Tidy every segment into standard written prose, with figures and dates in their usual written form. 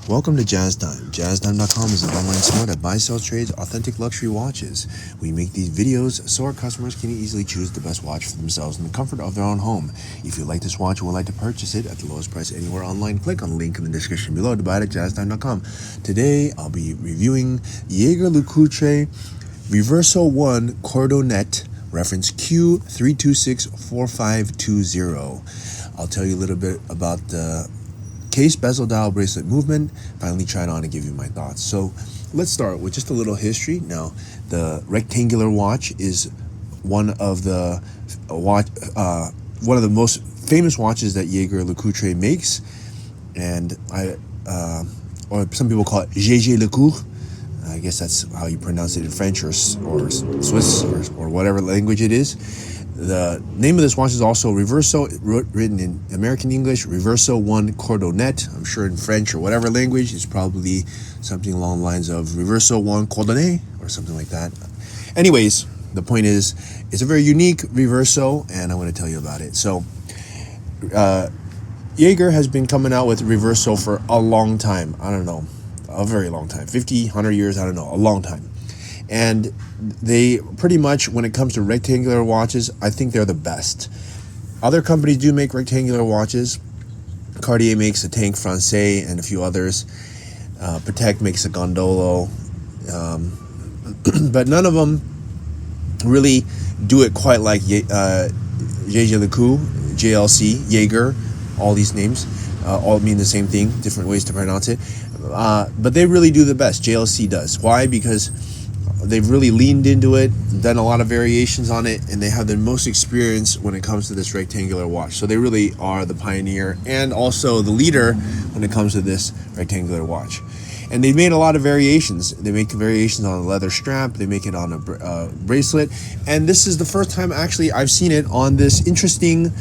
Welcome to Jazz Time. JazzTime.com is an online store that buys, sells, trades authentic luxury watches. We make these videos so our customers can easily choose the best watch for themselves in the comfort of their own home. If you like this watch and would like to purchase it at the lowest price anywhere online, click on the link in the description below to buy it at JazzTime.com. Today, I'll be reviewing Jaeger-LeCoultre Reverso 1 Cordonnet, reference Q3264520. I'll tell you a little bit about the case, bezel, dial, bracelet movement, finally try it on and give you my thoughts. So let's start with just a little history. Now, the rectangular watch is one of the most famous watches that Jaeger-LeCoultre makes, and or some people call it Jaeger-LeCoultre. I guess that's how you pronounce it in French or Swiss or whatever language it is. The name of this watch is also Reverso, written in American English, Reverso 1 Cordonnet. I'm sure in French or whatever language, it's probably something along the lines of Reverso 1 Cordonnet or something like that. Anyways, the point is, it's a very unique Reverso, and I'm going to tell you about it. So, Jaeger has been coming out with Reverso for a long time. I don't know, a very long time, 50, 100 years, I don't know, a long time. And they pretty much, when it comes to rectangular watches, I think they're the best. Other companies do make rectangular watches. Cartier makes a Tank Francais and a few others. Patek makes a Gondolo. But none of them really do it quite like Jaeger-LeCoultre, JLC, Jaeger, all these names. All mean the same thing, different ways to pronounce it. But they really do the best. JLC does. Why? Because they've really leaned into it, done a lot of variations on it, and they have the most experience when it comes to this rectangular watch. So they really are the pioneer and also the leader when it comes to this rectangular watch. And they've made a lot of variations. They make variations on a leather strap. They make it on a bracelet. And this is the first time actually I've seen it on this interesting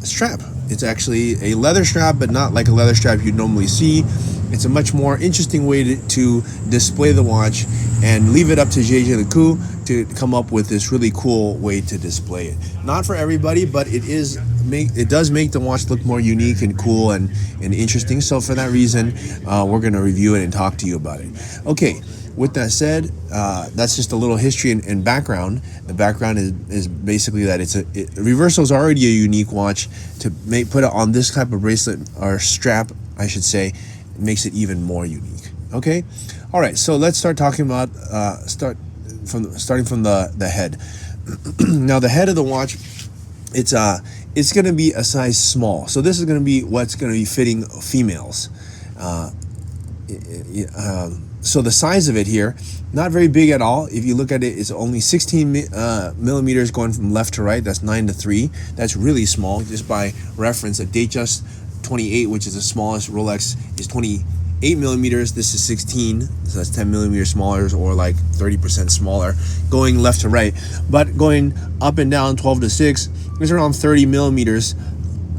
strap. It's actually a leather strap, but not like a leather strap you'd normally see. It's a much more interesting way to display the watch, and leave it up to Jaeger-LeCoultre to come up with this really cool way to display it. Not for everybody, but it does make the watch look more unique and cool and interesting. So for that reason, we're going to review it and talk to you about it. Okay. With that said, that's just a little history and background. The background is basically that Reverso is already a unique watch. To put it on this type of bracelet or strap, I should say, it makes it even more unique. Okay, all right. So let's start talking about starting from the head. Now, the head of the watch, it's going to be a size small. So this is going to be what's going to be fitting females. So the size of it here, not very big at all. If you look at it, it's only 16 millimeters going from left to right. That's 9 to 3. That's really small. Just by reference, a Datejust 28, which is the smallest Rolex, is 28 millimeters. This is 16, so that's 10 millimeters smaller, or like 30% smaller, going left to right. But going up and down, 12 to 6, is around 30 millimeters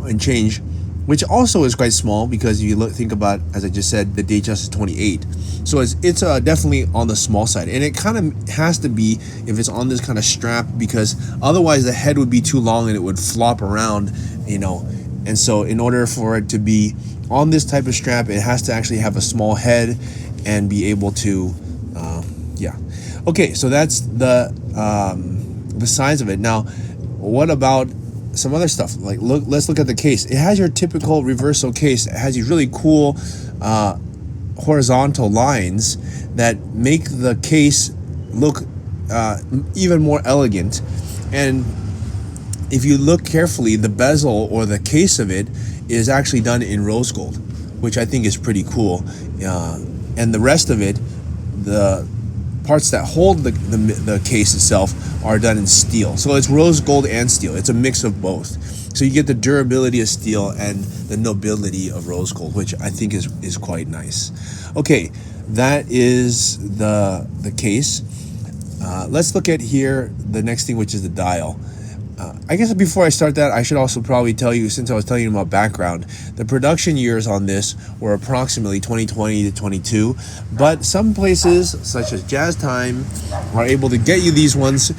and change, which also is quite small, because if you think about, as I just said, the Datejust is 28. So it's definitely on the small side. And it kind of has to be if it's on this kind of strap, because otherwise the head would be too long and it would flop around, And so in order for it to be on this type of strap, it has to actually have a small head and be able to, Okay, so that's the size of it. Now, what about some other stuff? Like, let's look at the case. It has your typical Reverso case. It has these really cool horizontal lines that make the case look even more elegant. And if you look carefully, the bezel or the case of it is actually done in rose gold, which I think is pretty cool. And the rest of it, the parts that hold the case itself, are done in steel. So it's rose gold and steel. It's a mix of both. So you get the durability of steel and the nobility of rose gold, which I think is quite nice. Okay, that is the case. Let's look at here the next thing, which is the dial. I guess before I start that, I should also probably tell you, since I was telling you about background, the production years on this were approximately 2020 to 22, but some places, such as Jazz Time, are able to get you these ones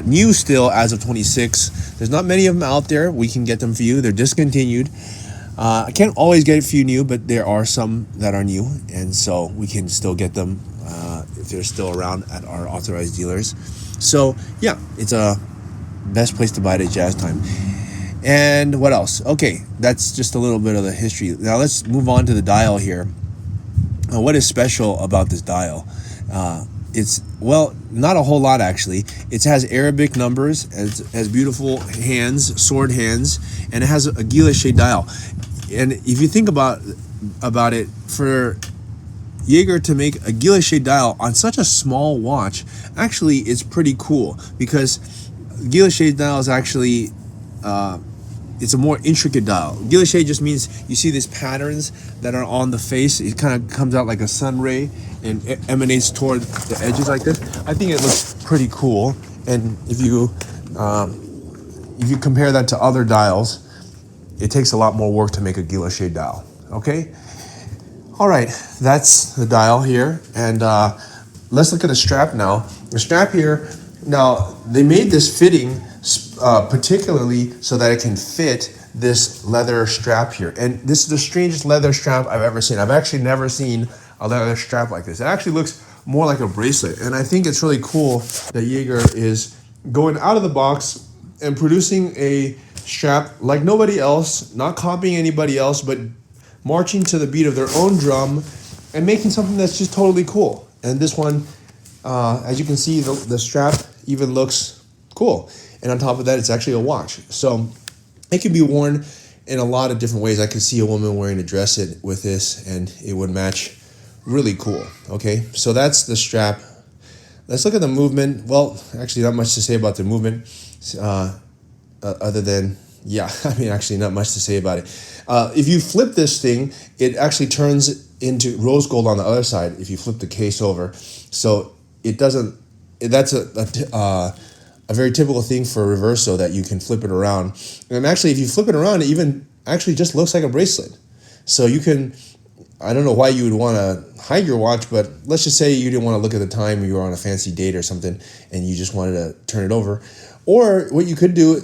new still as of 26. There's not many of them out there. We can get them for you. They're discontinued. I can't always get a few new, but there are some that are new, and so we can still get them if they're still around at our authorized dealers. So yeah, it's a best place to buy it at Jazz Time. And what else? Okay, that's just a little bit of the history. Now let's move on to the dial here. What is special about this dial? It's, well, not a whole lot actually. It has Arabic numbers, it has beautiful hands, sword hands, and it has a Guilloche dial. And if you think about it, for Jaeger to make a Guilloche dial on such a small watch, actually it's pretty cool, because Guilloche dial is actually it's a more intricate dial. Guilloche just means you see these patterns that are on the face. It kind of comes out like a sun ray and it emanates toward the edges like this. I think it looks pretty cool. And if you compare that to other dials, it takes a lot more work to make a Guilloche dial. Okay. All right, that's the dial here, and let's look at the strap now. The strap here, now they made this fitting particularly so that it can fit this leather strap here. And this is the strangest leather strap I've ever seen. I've actually never seen a leather strap like this. It actually looks more like a bracelet. And I think it's really cool that Jaeger is going out of the box and producing a strap like nobody else, not copying anybody else, but marching to the beat of their own drum and making something that's just totally cool. And this one, as you can see, the strap even looks cool. And on top of that, it's actually a watch. So it can be worn in a lot of different ways. I could see a woman wearing a dress with this and it would match really cool. Okay, so that's the strap. Let's look at the movement. Well, actually not much to say about the movement other than, yeah, I mean, actually not much to say about it. If you flip this thing, it actually turns into rose gold on the other side if you flip the case over. So it doesn't, that's a very typical thing for a Reverso, that you can flip it around. And actually, if you flip it around, it even actually just looks like a bracelet. So you can, I don't know why you would want to hide your watch, but let's just say you didn't want to look at the time, or you were on a fancy date or something, and you just wanted to turn it over. Or what you could do,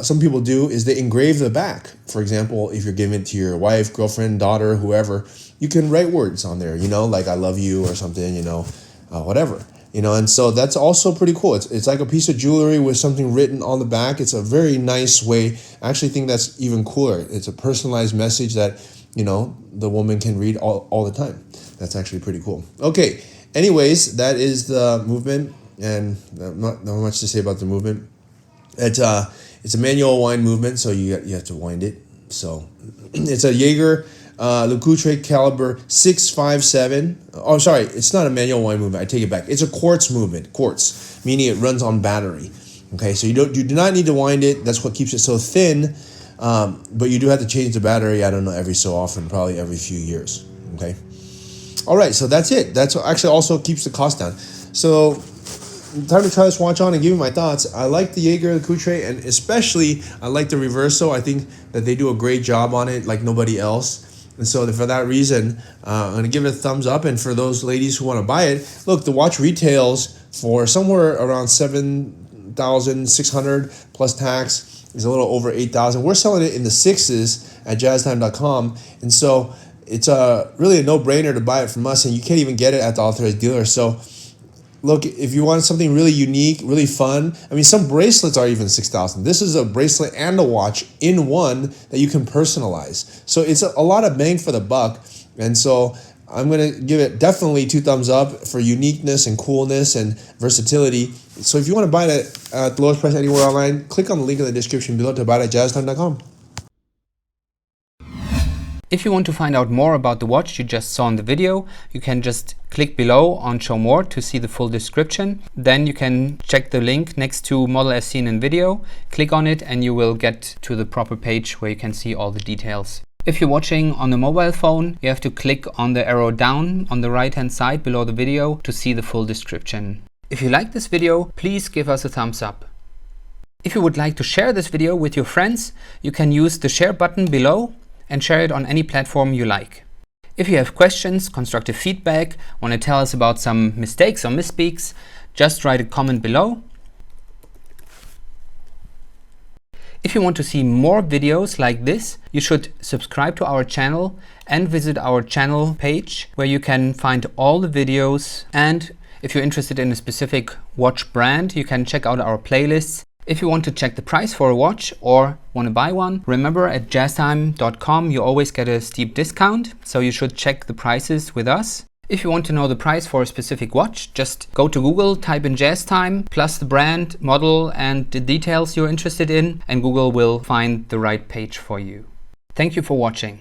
some people do, is they engrave the back. For example, if you're giving it to your wife, girlfriend, daughter, whoever, you can write words on there, you know, like I love you or something, you know, whatever. You know, and so that's also pretty cool. It's like a piece of jewelry with something written on the back. It's a very nice way. I actually think that's even cooler. It's a personalized message that, you know, the woman can read all the time. That's actually pretty cool. Okay, anyways, that is the movement, and not much to say about the movement. It's a manual wind movement, so you have to wind it. So it's a Jaeger-LeCoultre caliber 657. Oh, sorry, it's not a manual wind movement. I take it back. It's a quartz movement. Quartz, meaning it runs on battery. Okay, so you do not need to wind it. That's what keeps it so thin. But you do have to change the battery. I don't know, every so often, probably every few years. Okay. All right, so that's it. That's actually also keeps the cost down. So time to try this watch on and give you my thoughts. I like the Jaeger-LeCoultre, and especially I like the Reverso. I think that they do a great job on it like nobody else. And so for that reason, I'm going to give it a thumbs up. And for those ladies who want to buy it, look, the watch retails for somewhere around $7,600 plus tax. Is a little over $8,000. We're selling it in the sixes at jazztime.com. And so it's really a no-brainer to buy it from us. And you can't even get it at the authorized dealer. So look, if you want something really unique, really fun, I mean, some bracelets are even $6,000. This is a bracelet and a watch in one that you can personalize. So it's a lot of bang for the buck. And so I'm going to give it definitely 2 thumbs up for uniqueness and coolness and versatility. So if you want to buy it at the lowest price anywhere online, click on the link in the description below to buy it at jazztime.com. If you want to find out more about the watch you just saw in the video, you can just click below on Show More to see the full description. Then you can check the link next to model as seen in video, click on it, and you will get to the proper page where you can see all the details. If you're watching on a mobile phone, you have to click on the arrow down on the right hand side below the video to see the full description. If you like this video, please give us a thumbs up. If you would like to share this video with your friends, you can use the share button below and share it on any platform you like. If you have questions, constructive feedback, want to tell us about some mistakes or misspeaks, just write a comment below. If If you want to see more videos like this, you should subscribe to our channel and visit our channel page where you can find all the videos. And if you're interested in a specific watch brand, you can check out our playlists. If you want to check the price for a watch or want to buy one, remember at jazztime.com you always get a steep discount, so you should check the prices with us. If you want to know the price for a specific watch, just go to Google, type in JazzTime, plus the brand, model and the details you're interested in, and Google will find the right page for you. Thank you for watching.